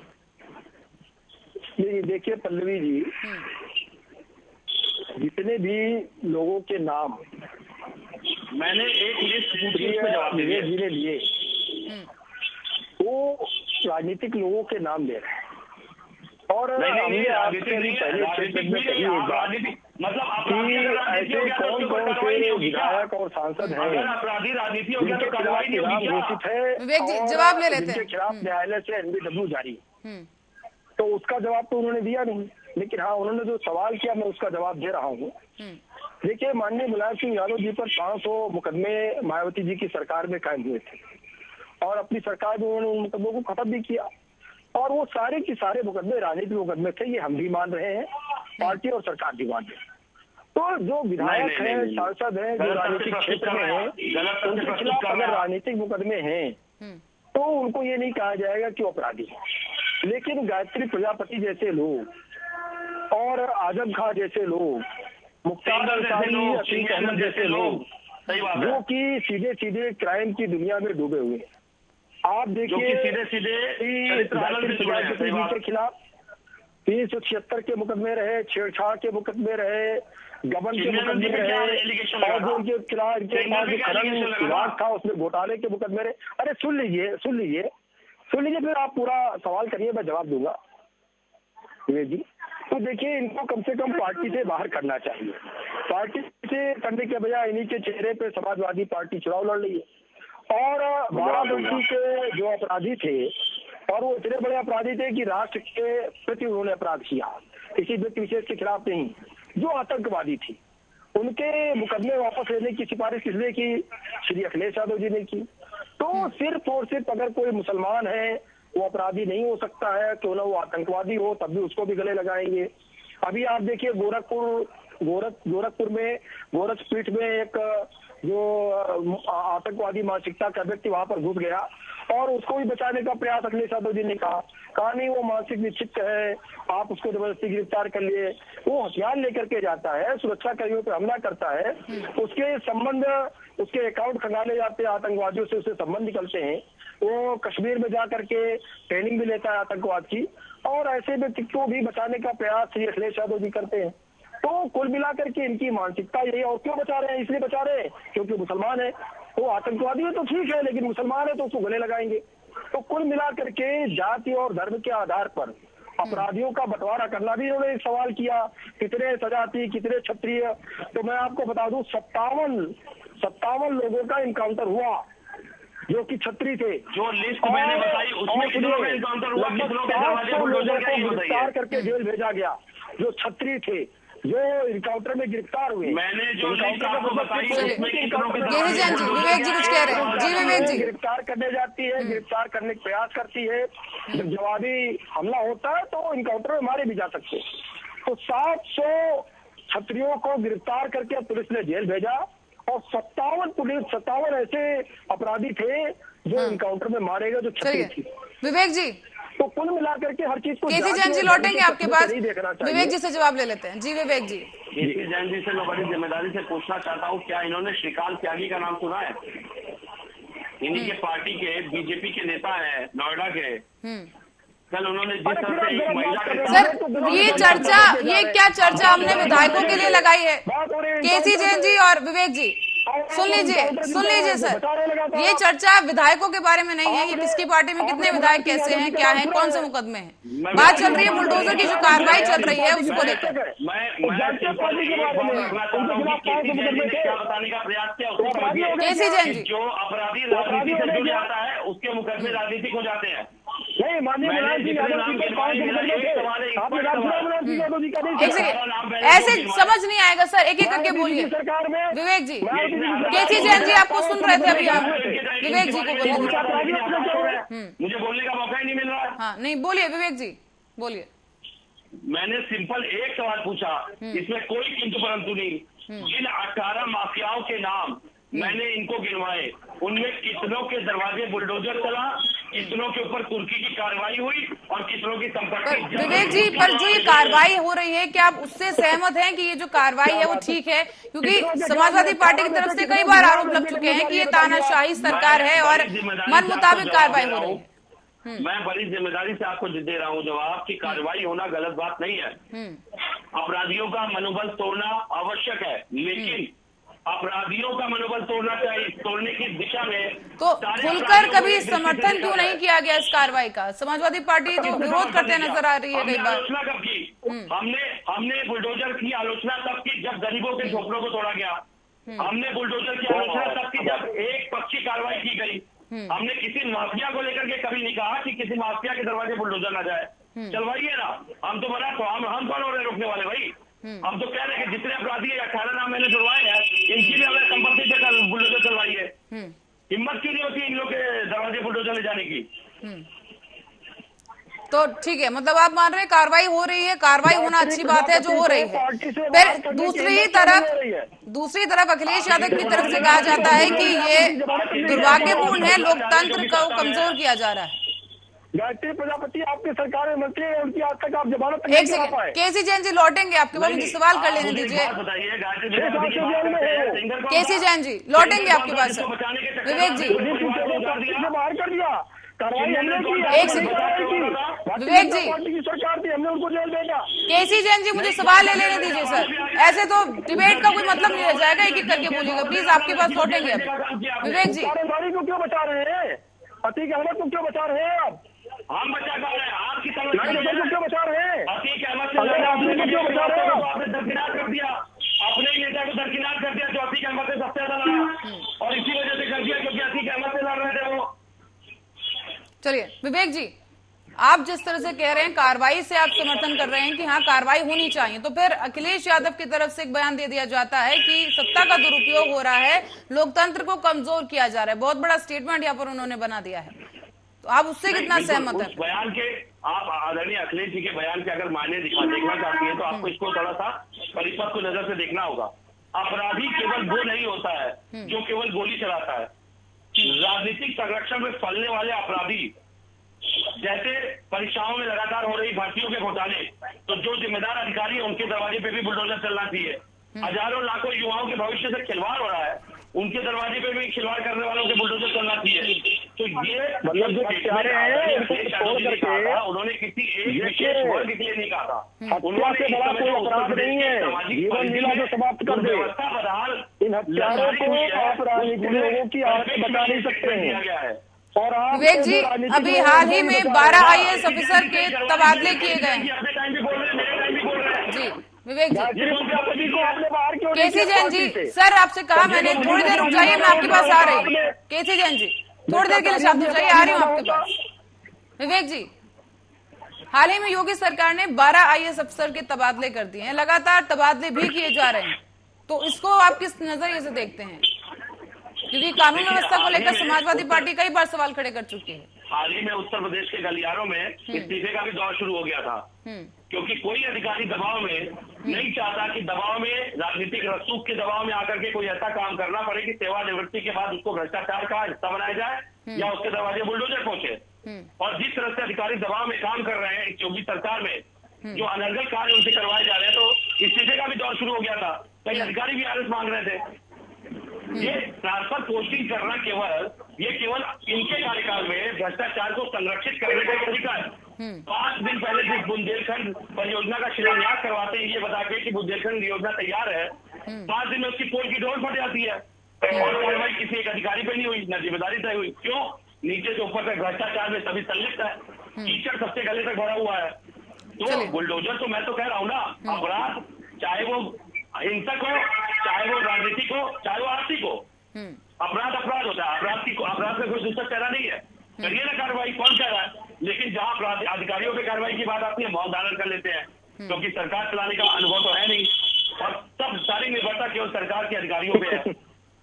देखिए पल्लवी जी, जितने भी लोगों के नाम मैंने एक लिस्ट पूछी, विवेक जी ने लिए, वो राजनीतिक लोगों के नाम ले रहे हैं। और हमने आपसे भी पहले क्षेत्र में कही एक बात कि ऐसे कौन कौन से विधायक और सांसद हैं जिनके खिलाफ इनाम घोषित है, विवेक जी जवाब ले लेते हैं, जिनके खिलाफ न्यायालय से एनबीडब्ल्यू जारी। तो उसका जवाब तो उन्होंने दिया नहीं, लेकिन हाँ उन्होंने जो सवाल किया मैं उसका जवाब दे रहा हूँ। देखिए, माननीय मुलायम सिंह यादव जी पर 500 मुकदमे मायावती जी की सरकार में कायम हुए थे और अपनी सरकार में उन्होंने उन मुकदमों को खत्म भी किया, और वो सारे के सारे मुकदमे राजनीतिक मुकदमे थे, ये हम भी मान रहे हैं, पार्टी और सरकार भी मान रहे हैं। तो जो विधायक हैं, सांसद हैं, जो राजनीतिक क्षेत्र में हैं, उनके खिलाफ अगर राजनीतिक मुकदमे हैं तो उनको ये नहीं कहा जाएगा कि अपराधी है। लेकिन गायत्री प्रजापति जैसे लोग और आजम खां जैसे लोग, मुख्तार अंसारी, अतीक अहमद जैसे लोग, जो कि सीधे सीधे क्राइम की दुनिया में डूबे हुए हैं, आप देखिए सीधे सीधे के खिलाफ 376 के मुकदमे रहे, छेड़छाड़ के मुकदमे रहे, गबन के मुकदमे रहे, और जो उनके खिलाफ खनन विभाग था उसमें घोटाले के मुकदमे रहे। अरे सुन लीजिए, फिर आप पूरा सवाल करिए, मैं जवाब दूंगा विवेक जी। तो देखिए, इनको कम से कम पार्टी से बाहर करना चाहिए। पार्टी से करने के बजाय इन्हीं के चेहरे पे समाजवादी पार्टी चुनाव लड़ रही है। और बाराबंकी के जो अपराधी थे, और वो इतने बड़े अपराधी थे कि राष्ट्र के प्रति उन्होंने अपराध किया, किसी व्यक्ति विशेष के खिलाफ नहीं, जो आतंकवादी थी, उनके मुकदमे वापस लेने की सिफारिश किसने की? श्री अखिलेश यादव जी ने की। तो सिर्फ और सिर्फ अगर कोई मुसलमान है वो अपराधी नहीं हो सकता है, क्यों ना वो आतंकवादी हो, तब भी उसको भी गले लगाएंगे। अभी आप देखिए गोरखपुर में गोरखपीठ में एक जो आतंकवादी मानसिकता का व्यक्ति वहां पर घुस गया और उसको भी बचाने का प्रयास अखिलेश यादव जी ने कहा नहीं वो मानसिक विक्षिप्त है, आप उसको जबरदस्ती गिरफ्तार कर लिए। वो हथियार लेकर के जाता है, सुरक्षा कर्मियों पर हमला करता है, उसके संबंध, उसके अकाउंट खंगाले जाते हैं, आतंकवादियों से उससे संबंध निकलते हैं। वो कश्मीर में जा करके ट्रेनिंग भी लेता है आतंकवाद की, और ऐसे व्यक्ति को भी बचाने का प्रयास श्री अखिलेश यादव जी करते हैं। तो कुल मिलाकर के इनकी मानसिकता यही। और क्यों बचा रहे हैं? इसलिए बचा रहे हैं क्योंकि मुसलमान है। वो आतंकवादी है तो ठीक है, लेकिन मुसलमान है तो उसको गले लगाएंगे। तो कुल मिलाकर के जाति और धर्म के आधार पर अपराधियों का बंटवारा करना भी इन्होंने सवाल किया, कितने सजाती, कितने क्षत्रिय। तो मैं आपको बता दूं 57 लोगों का इनकाउंटर हुआ जो कि छत्री थे। जो लिस्ट मैंने बताई उसमें कितनों का एनकाउंटर हुआ, कितनों के दरवाजे बुलडोजर का ये बताइए। गिरफ्तार करके जेल भेजा गया जो छत्री थे। जो इनकाउंटर में गिरफ्तार हुए, मैंने जो लिस्ट आपको बताई उसमें कितनों के केसी जैन जी, विवेक जी कुछ कह रहे हैं। जी विवेक जी, गिरफ्तार करने जाती है, गिरफ्तार करने का प्रयास करती है, जब जवाबी हमला होता है तो इनकाउंटर में मारे भी जा सकते हैं। तो 700 छत्रियों को गिरफ्तार करके पुलिस ने जेल भेजा और 57 ऐसे अपराधी थे जो इनकाउंटर में मारे गए, जो छत्री थी। विवेक जी, तो कुल मिलाकर के हर चीज को केसी जैन जी लौटेंगे आपके पास, विवेक जी से जवाब ले लेते हैं। जी विवेक जी, केसी जैन जी से मैं बड़ी जिम्मेदारी से पूछना चाहता हूँ, क्या इन्होंने श्रीकांत त्यागी का नाम सुना है? इन्हीं के पार्टी के बीजेपी के नेता है नोएडा के। कल उन्होंने जिस तरह से एक महिला के सर ये चर्चा, ये क्या चर्चा हमने विधायकों के लिए लगाई है? केसी जैन जी और विवेक जी सुन लीजिए सर, ये चर्चा विधायकों के बारे में नहीं है, ये किसकी पार्टी में कितने विधायक कैसे हैं, क्या है, कौन से मुकदमे हैं। बात चल रही है बुलडोजर की जो कार्रवाई चल रही है उसको लेकर। बताने का प्रयास किया केसी जैन जी, जो अपराधी राजनीति से जुड़ जाता है उसके मुकदमे राजनीतिक हो जाते हैं। नहीं, माननीय ऐसे समझ नहीं आएगा सर, एक एक करके बोलिए। सरकार में विवेक जी, केसी जैन जी आपको सुन रहे थे अभी, आप विवेक जी को बोलिए। मुझे बोलने का मौका ही नहीं मिल रहा है। हाँ नहीं, बोलिए विवेक जी, बोलिए। मैंने सिंपल एक सवाल पूछा, इसमें कोई किंतु परंतु नहीं। जिन 18 माफियाओं के नाम मैंने इनको गिनवाए, उनमें कितनों के दरवाजे बुलडोजर चला, कितनों के ऊपर तुर्की की कार्रवाई हुई और कितनों की संपत्ति। विवेक जी, पर जो ये कार्रवाई हो रही है, क्या आप उससे सहमत हैं कि ये जो कार्रवाई है वो ठीक है? क्योंकि समाजवादी पार्टी की तरफ से कई बार आरोप लग चुके हैं कि ये तानाशाही सरकार है और मन मुताबिक कार्रवाई हो रही है। मैं बड़ी जिम्मेदारी से आपको दे रहा हूँ जवाब कि कार्रवाई होना गलत बात नहीं है। अपराधियों का मनोबल तोड़ना आवश्यक है, लेकिन अपराधियों का मनोबल तोड़ने की दिशा में तो खुलकर कभी समर्थन क्यों नहीं किया गया इस कार्रवाई का? समाजवादी पार्टी तो विरोध करते नजर आ रही है कई बार। आलोचना कब की? हमने बुलडोजर की आलोचना तब की जब गरीबों के झोपड़ों को तोड़ा गया। हमने बुलडोजर की आलोचना तब की जब एक पक्षी कार्रवाई की गई। हमने किसी माफिया को लेकर के कभी नहीं कहा कि किसी माफिया के दरवाजे बुलडोजर ना जाए। चलवाइए ना, हम तो बना तो हम कौन हो रहे रोकने वाले भाई? हम तो कह रहे हैं कि जितने अपराधी 18 नाम मैंने जुड़वाए हैं, इनकी भी हमें संपत्ति देकर बुलडोजर चलवाइए। हिम्मत क्यों नहीं होती इन लोग के दरवाजे बुलडोजर ले जाने की? तो ठीक है, मतलब आप मान रहे हैं कार्रवाई हो रही है, कार्रवाई होना अच्छी बात है जो हो रही है। फिर दूसरी तरफ अखिलेश यादव की तरफ से कहा जाता है कि ये दुर्भाग्यपूर्ण है, लोकतंत्र को कमजोर किया जा रहा है। गायत्री प्रजापति आपकी सरकार में मंत्री है, उनकी आज तक आप जमानत एक सेकंड, केसी जैन जी लौटेंगे आपके पास, मुझे सवाल कर लेने दीजिए। केसी जैन जी लौटेंगे आपके पास। विवेक जी, बाहर कर दिया, कार्रवाई हमने की। एक सेकंड विवेक जी, पार्टी की सरकार थी, हमने उनको जेल भेजा। केसी जैन जी मुझे सवाल ले लेने दीजिए सर, ऐसे तो डिबेट का कोई मतलब नहीं रह जाएगा, एक एक करके बोलिएगा प्लीज, आपके पास लौटेंगे अब। विवेक जी, को क्यों बचा रहे हैं? अतीक अहमद को क्यों बचा रहे हैं आप? हम बचा पा रहे हैं, आपकी को क्यों बचा रहे हैं? अतीक अहमद को क्यों बचा रहे हैं? आपने दरकिनार कर दिया, अपने ही नेता को दरकिनार कर दिया जो अतीक अहमद से सबसे ज्यादा लड़ा, और इसी वजह से कर दिया क्योंकि अतीक अहमद से लड़ रहे थे वो। चलिए विवेक जी, आप जिस तरह से कह रहे हैं कार्रवाई से आप समर्थन कर रहे हैं कि हाँ कार्रवाई होनी चाहिए, तो फिर अखिलेश यादव की तरफ से एक बयान दे दिया जाता है कि सत्ता का दुरुपयोग हो रहा है, लोकतंत्र को कमजोर किया जा रहा है। बहुत बड़ा स्टेटमेंट यहाँ पर उन्होंने बना दिया है, तो आप उससे कितना सहमत है? बयान के आप आदरणीय अखिलेश जी के बयान के अगर मायने देखना चाहती है तो आपको इसको थोड़ा सा परिपक्व नजर से देखना होगा। अपराधी केवल वो नहीं होता है जो केवल गोली चलाता है। राजनीतिक संरक्षण में फैलने वाले अपराधी, जैसे परीक्षाओं में लगातार हो रही भर्तियों के घोटाले, तो जो जिम्मेदार अधिकारी है उनके दरवाजे पे भी बुलडोजर चलना चाहिए। हजारों लाखों युवाओं के भविष्य से खिलवाड़ हो रहा है, उनके दरवाजे पे भी खिलवाड़ करने वालों के बुलडोजर चलना चाहिए। तो ये मतलब जो बेचारे हैं उनको छोड़ करके उन्होंने किसी एक विशेष वर्ग के लिए नहीं कहा था। हत्या से बड़ा कोई अपराध नहीं है, जीवन लीला को समाप्त कर दे। इन हत्यारों को आप राजनीतिक लोगों की आंख से बचा नहीं सकते हैं। और विवेक जी, अभी हाल ही में 12 IAS ऑफिसर के तबादले किए गए हैं। जी विवेक जी, केसी जैन जी, सर आपसे कहा मैंने थोड़ी देर रुक जाइए, मैं आपके पास आ रही हूँ। केसी जैन जी थोड़ी देर के लिए शांत हो जाइए, आ रही हूँ आपके पास। विवेक जी, हाल ही में योगी सरकार ने 12 आईएएस अफसर के तबादले कर दिए हैं, लगातार तबादले भी किए जा रहे हैं, तो इसको आप किस नजरिए से देखते हैं? क्योंकि कानून व्यवस्था को लेकर समाजवादी पार्टी कई बार सवाल खड़े कर चुकी है। हाल ही में उत्तर प्रदेश के गलियारों में इस्तीफे का भी दौर शुरू हो गया था, क्योंकि कोई अधिकारी दबाव में नहीं चाहता कि दबाव में, राजनीतिक रसूख के दबाव में आकर के कोई ऐसा काम करना पड़े कि सेवानिवृत्ति के बाद उसको भ्रष्टाचार का हिस्सा बनाया जाए या उसके दरवाजे बुलडोजर पहुंचे। और जिस तरह से अधिकारी दबाव में काम कर रहे हैं एक योगी सरकार में, जो अनर्गल कार्य उनसे करवाए जा रहे हैं, तो इस्तीफे का भी दौर शुरू हो गया था। कई अधिकारी भी आदेश मांग रहे थे। ये ट्रांसफर पोस्टिंग करना केवल इनके कार्यकाल में भ्रष्टाचार को संरक्षित करने का तरीका है। 5 दिन पहले जिस बुंदेलखंड परियोजना का शिलान्यास करवाते हैं ये बता के कि बुंदेलखंड योजना तैयार है, 5 दिन में उसकी पोल की डोर फट जाती है और कार्रवाई किसी एक अधिकारी पे नहीं हुई, न जिम्मेदारी तय हुई। क्यों? नीचे से ऊपर तक भ्रष्टाचार में सभी संलिप्त है, कीचड़ सबसे गले तक भरा हुआ है। तो बुलडोजर तो मैं तो कह रहा हूँ ना, अपराध चाहे वो हिंसक हो, चाहे वो राजनीतिक हो, चाहे वो आर्थिक हो, अपराध होता है। अपराध में कोई दूसरा चेहरा नहीं है। करिए ना कार्रवाई, कौन कह रहा है? लेकिन जहां अधिकारियों पे कार्रवाई की बात आती है, मौन धारण कर लेते हैं, क्योंकि सरकार चलाने का अनुभव तो है नहीं और सब सारी निर्भरता केवल सरकार के अधिकारियों पे है।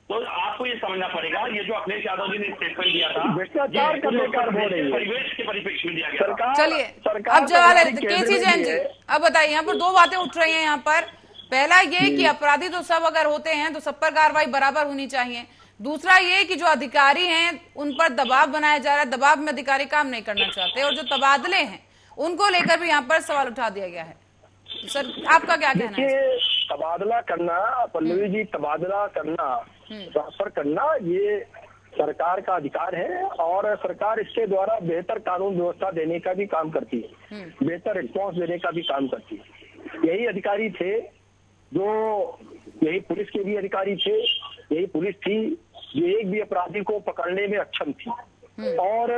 तो आपको ये समझना पड़ेगा, ये जो अखिलेश यादव जी ने स्टेटमेंट दिया था, भ्रष्टाचार करने का परिवेश के परिप्रेक्ष्य में दिया गया। चलिए अब जवाब केसी जैन जी, अब बताइए, यहाँ पर 2 बातें उठ रही हैं यहाँ पर। पहला ये कि अपराधी तो सब अगर होते हैं तो सब पर कार्रवाई बराबर होनी चाहिए। दूसरा ये कि जो अधिकारी हैं उन पर दबाव बनाया जा रहा है, दबाव में अधिकारी काम नहीं करना चाहते, और जो तबादले हैं उनको लेकर भी यहाँ पर सवाल उठा दिया गया है। सर आपका क्या कहना है? तबादला करना, पल्लवी जी, तबादला करना, ट्रांसफर करना, ये सरकार का अधिकार है और सरकार इसके द्वारा बेहतर कानून व्यवस्था देने का भी काम करती है, बेहतर रिस्पॉन्स देने का भी काम करती है। यही अधिकारी थे जो, यही पुलिस के भी अधिकारी थे, यही पुलिस थी जो एक भी अपराधी को पकड़ने में अक्षम थी, और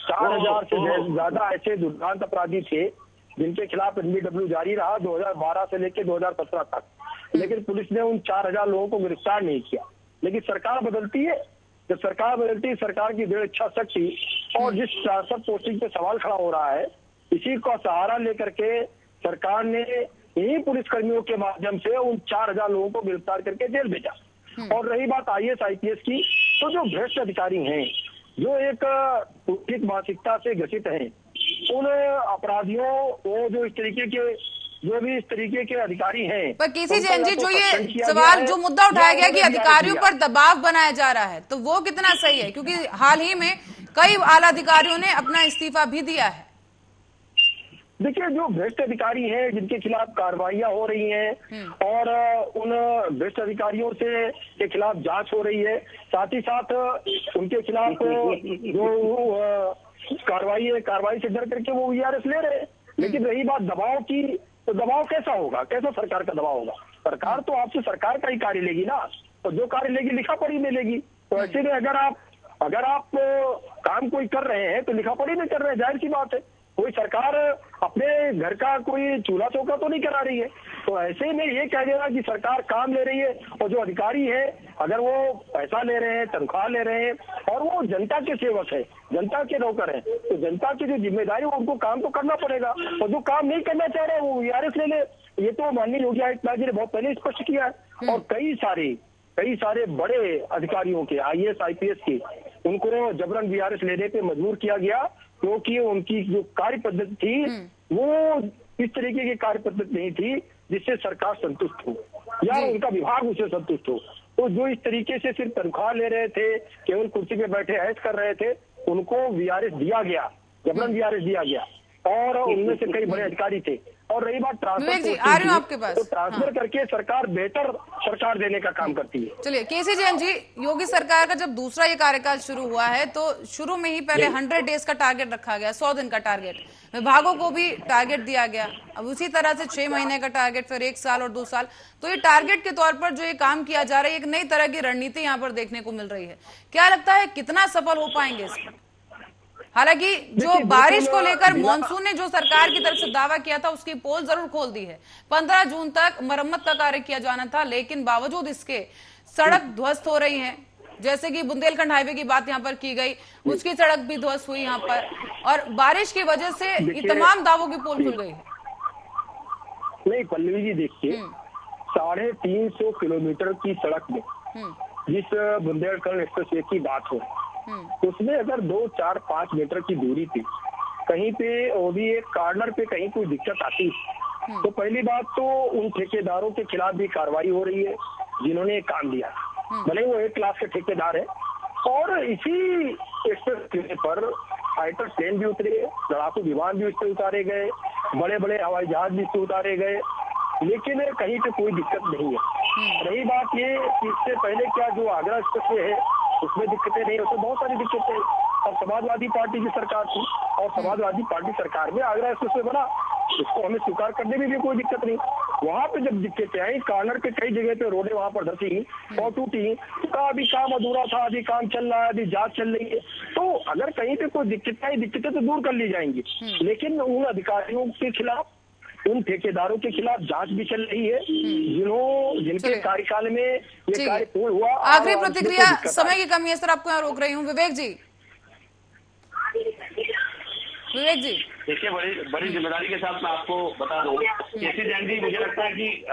4000 से ज्यादा ऐसे दुर्दांत अपराधी थे जिनके खिलाफ एनबीडब्ल्यू जारी रहा 2012 से लेकर 2017 तक, लेकिन पुलिस ने उन 4000 लोगों को गिरफ्तार नहीं किया। लेकिन सरकार बदलती है, जब सरकार बदलती है, सरकार की दृढ़ इच्छा शक्ति और जिस ट्रांसफर पोस्टिंग पे सवाल खड़ा हो रहा है, इसी का सहारा लेकर के सरकार ने यही पुलिसकर्मियों के माध्यम से उन 4000 लोगों को गिरफ्तार करके जेल भेजा। और रही बात आईएएस आईपीएस की, तो जो भ्रष्ट अधिकारी हैं, जो एक कुटिल मानसिकता से ग्रसित हैं, उन अपराधियों को जो इस तरीके के अधिकारी हैं, पर केसी जैन जी, जो ये सवाल, जो मुद्दा उठाया गया कि अधिकारियों पर दबाव बनाया जा रहा है, तो वो कितना सही है? क्योंकि हाल ही में कई आला अधिकारियों ने अपना इस्तीफा भी दिया है। देखिए, जो भ्रष्ट अधिकारी हैं जिनके खिलाफ कार्रवाइयां हो रही हैं और उन भ्रष्ट अधिकारियों के खिलाफ जांच हो रही है, साथ ही साथ उनके खिलाफ जो कार्रवाई से डर करके वो वीआरएस ले रहे हैं। लेकिन रही बात दबाव की, तो दबाव कैसा होगा, कैसा सरकार का दबाव होगा? सरकार तो आपसे सरकार का ही कार्य लेगी ना, तो जो कार्य लेगी लिखा पढ़ी में लेगी। तो ऐसे में अगर आप काम कोई कर रहे हैं तो लिखा पढ़ी में कर रहे हैं, जाहिर सी बात है। कोई सरकार अपने घर का कोई चूल्हा चौका तो नहीं करा रही है। तो ऐसे में ये कह देना कि सरकार काम ले रही है और जो अधिकारी है अगर वो पैसा ले रहे हैं, तनख्वाह ले रहे हैं और वो जनता के सेवक है, जनता के नौकर है, तो जनता की जो जिम्मेदारी है उनको काम तो करना पड़ेगा। और जो काम नहीं करना चाह रहे वो वीआरएस ले ले, ये तो माननीय योगी आदित्यनाथ जी ने बहुत पहले स्पष्ट किया है। और कई सारे बड़े अधिकारियों के, आईएएस आईपीएस के, उनको जबरन वीआरएस लेने पे मजबूर किया गया, क्योंकि उनकी जो कार्य पद्धति थी वो इस तरीके की कार्य पद्धति नहीं थी जिससे सरकार संतुष्ट हो या उनका विभाग उससे संतुष्ट हो। तो जो इस तरीके से सिर्फ तनख्वाह ले रहे थे, केवल कुर्सी पे बैठे ऐश कर रहे थे, उनको वीआरएस दिया गया, जबरन वीआरएस दिया गया, और उनमें से कई बड़े अधिकारी थे। और रही बात ट्रांसफर, आपके पास तो ट्रांसफर करके सरकार बेहतर सरकार देने का काम करती है। चलिए केसी जैन जी, योगी सरकार का जब दूसरा ये कार्यकाल शुरू हुआ है तो शुरू में ही पहले 100 डेज का टारगेट रखा गया, 100 दिन का टारगेट, विभागों को भी टारगेट दिया गया। अब उसी तरह से 6 महीने का टारगेट, फिर 1 साल और 2 साल। तो ये टारगेट के तौर पर जो ये काम किया जा रहा है, एक नई तरह की रणनीति यहाँ पर देखने को मिल रही है। क्या लगता है कितना सफल हो पाएंगे इसमें? हालांकि जो बारिश को लेकर मॉनसून ने जो सरकार की तरफ से दावा किया था उसकी पोल जरूर खोल दी है। 15 जून तक मरम्मत का कार्य किया जाना था, लेकिन बावजूद इसके सड़क ध्वस्त हो रही है, जैसे कि बुंदेलखंड हाईवे की बात यहाँ पर की गई, उसकी सड़क भी ध्वस्त हुई यहाँ पर, और बारिश की वजह से ये तमाम दावों की पोल खुल गई है। नहीं पल्लवी जी, देखिए 350 किलोमीटर की सड़क में जिस बुंदेलखंड एक्सप्रेसवे की बात हो, उसमें अगर 2, 4, 5 मीटर की दूरी थी, कहीं पे वो भी एक कॉर्नर पे कहीं कोई दिक्कत आती, तो पहली बात तो उन ठेकेदारों के खिलाफ भी कार्रवाई हो रही है जिन्होंने ये काम दिया, भले वो एक क्लास के ठेकेदार है। और इसी एक्सप्रेस पर फाइटर प्लेन भी उतरे, लड़ाकू विमान भी उससे उतारे गए, बड़े बड़े हवाई जहाज भी उससे उतारे गए, लेकिन कहीं पे कोई दिक्कत नहीं है। रही बात ये कि इससे पहले क्या जो आगरा एक्सप्रेस है उसमें दिक्कतें नहीं, उसमें बहुत सारी दिक्कतें, और समाजवादी पार्टी की सरकार थी और समाजवादी पार्टी सरकार में आगरा एक्सप्रेस बना, उसको हमें स्वीकार करने में भी कोई दिक्कत नहीं। वहाँ पे जब दिक्कतें आई, कॉर्नर पे कई जगह पे रोडें वहाँ पर धसी और टूटी, तो अभी काम अधूरा था, अभी काम चल रहा है, अभी जांच चल रही है। तो अगर कहीं पे कोई दिक्कतें आई, दिक्कतें तो दूर कर ली जाएंगी, लेकिन उन अधिकारियों के खिलाफ, उन ठेकेदारों के खिलाफ जांच भी चल रही है जिनके कार्यकाल में ये कार्य पूर्ण हुआ। आखिरी प्रतिक्रिया, समय की कमी है सर, आपको यहाँ रोक रही हूँ। विवेक जी, विवेक जी, देखिए बड़ी जिम्मेदारी के साथ मैं आपको बता दूं, केसी जैन जी, मुझे लगता है कि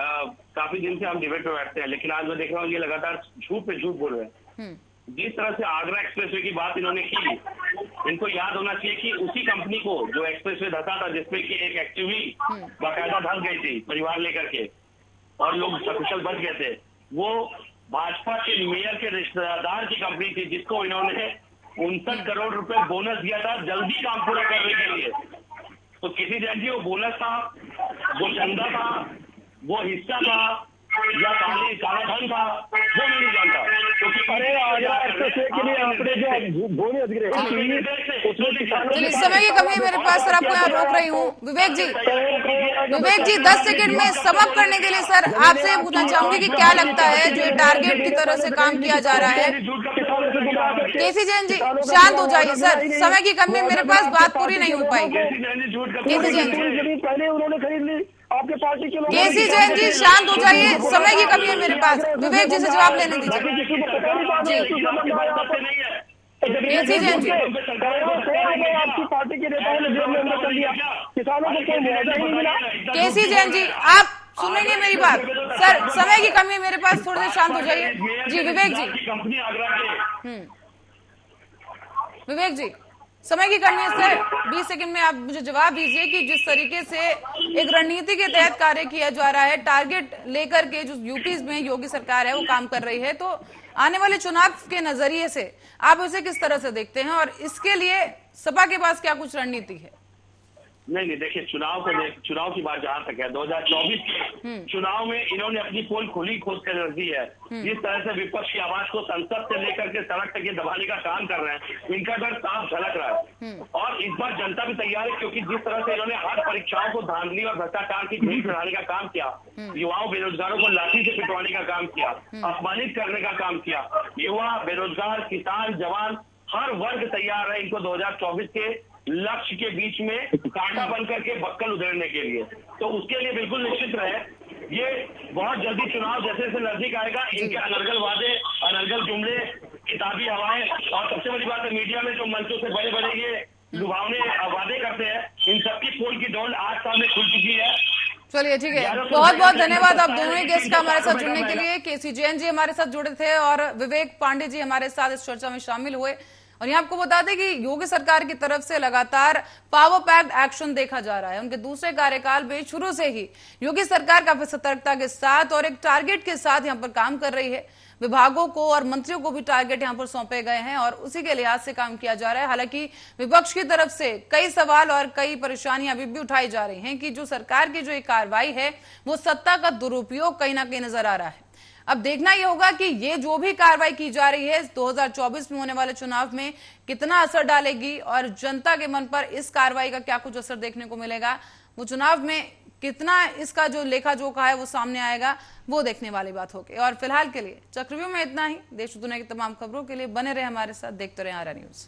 काफी दिन से हम डिबेट पे बैठते हैं, लेकिन आज मैं देख रहा हूँ ये लगातार झूठ पे झूठ बोल रहे हैं। जिस तरह से आगरा एक्सप्रेसवे की बात इन्होंने की, इनको याद होना चाहिए कि उसी कंपनी को जो एक्सप्रेसवे धसा था, जिसमें कि एक एक्टिवी बाकायदा धस गई थी परिवार लेकर के और लोग सकुशल बच गए थे, वो भाजपा के मेयर के रिश्तेदार की कंपनी थी, जिसको इन्होंने 59 करोड़ रुपए बोनस दिया था जल्दी काम पूरा करने के लिए। तो किसी जैन जी, वो बोनस था, वो चंदा था, वो हिस्सा था या काला धन था, वो मैं नहीं जानता। अरे आगरा एक्सप्रेसवे के लिए आपने जो भूमि अधिग्रहण की, उसमें किसानों चलिए समय की कमी है मेरे पास सर, आपको यहाँ रोक रही हूँ। विवेक जी 10 सेकंड में सबक करने के लिए सर आपसे पूछना चाहूंगी कि क्या लगता है जो टारगेट की तरह से काम किया जा रहा है। केसी जैन जी शांत हो जाइए सर, समय की कमी है मेरे पास, बात पूरी नहीं हो पाएगी। केसी जैन जी पहले उन्होंने खरीद ली आपके पार्टी के लोग। केसी जैन जी शांत हो जाइए, समय की कमी है मेरे पास, विवेक जी से जवाब लेने दीजिए। केसी जैन जी, आपकी पार्टी के नेताओं ने जेल में अंदर कर दिया, किसानों को कोई मुआवजा नहीं मिला। केसी जैन जी आप सुनेंगे मेरी बात सर, समय की कमी है मेरे पास, थोड़ी देर शांत हो जाइए। जी विवेक जी, विवेक जी समय की कमी है सर, 20 सेकंड में आप मुझे जवाब दीजिए कि जिस तरीके से एक रणनीति के तहत कार्य किया जा रहा है, टारगेट लेकर के जो यूपी में योगी सरकार है वो काम कर रही है, तो आने वाले चुनाव के नजरिए से आप उसे किस तरह से देखते हैं और इसके लिए सपा के पास क्या कुछ रणनीति है? नहीं, देखिए चुनाव की बात जहां तक है, 2024 के चुनाव में इन्होंने अपनी पोल खुली खोद कर रख दी है। जिस तरह से विपक्ष की आवाज को संसद से लेकर के सड़क तक ये दबाने का काम कर रहे हैं, इनका डर साफ झलक रहा है। और इस बार जनता भी तैयार है, क्योंकि जिस तरह से इन्होंने हर परीक्षाओं को धांधली और भ्रष्टाचार की भीड़ चढ़ाने का काम किया, युवाओं बेरोजगारों को लाठी से पिटवाने का काम किया, अपमानित करने का काम किया, युवा बेरोजगार किसान जवान हर वर्ग तैयार है इनको 2024 के लक्ष्य के बीच में कांटा बन करके बक्कल उधेड़ने के लिए। तो उसके लिए बिल्कुल निश्चित रहे, ये बहुत जल्दी चुनाव जैसे जैसे नजदीक आएगा, इनके अनर्गल वादे, अनर्गल जुमले, किताबी हवाएं, और सबसे बड़ी बात है मीडिया में जो मंचों से बड़े बड़े ये लुभावने वादे करते हैं, इन सबकी पोल की डोल 8 साल में खुल चुकी है। चलिए ठीक है, बहुत बहुत धन्यवाद आप दोनों ही गेस्ट का हमारे साथ जुड़ने के लिए। केसी जैन जी हमारे साथ जुड़े थे और विवेक पांडे जी हमारे साथ इस चर्चा में शामिल हुए। और यहाँ आपको बता दें कि योगी सरकार की तरफ से लगातार पावर पैक्ड एक्शन देखा जा रहा है। उनके दूसरे कार्यकाल में शुरू से ही योगी सरकार काफी सतर्कता के साथ और एक टारगेट के साथ यहाँ पर काम कर रही है। विभागों को और मंत्रियों को भी टारगेट यहाँ पर सौंपे गए हैं और उसी के लिहाज से काम किया जा रहा है। हालांकि विपक्ष की तरफ से कई सवाल और कई परेशानियां अभी भी उठाई जा रही हैं कि जो सरकार की जो ये कार्रवाई है वो सत्ता का दुरुपयोग कहीं ना कहीं नजर आ रहा है। अब देखना यह होगा कि ये जो भी कार्रवाई की जा रही है 2024 में होने वाले चुनाव में कितना असर डालेगी और जनता के मन पर इस कार्रवाई का क्या कुछ असर देखने को मिलेगा, वो चुनाव में कितना इसका जो लेखा जोखा है वो सामने आएगा, वो देखने वाली बात होगी। और फिलहाल के लिए चक्रव्यूह में इतना ही। देश दुनिया की तमाम खबरों के लिए बने रहे हमारे साथ, देखते रहे आरा न्यूज।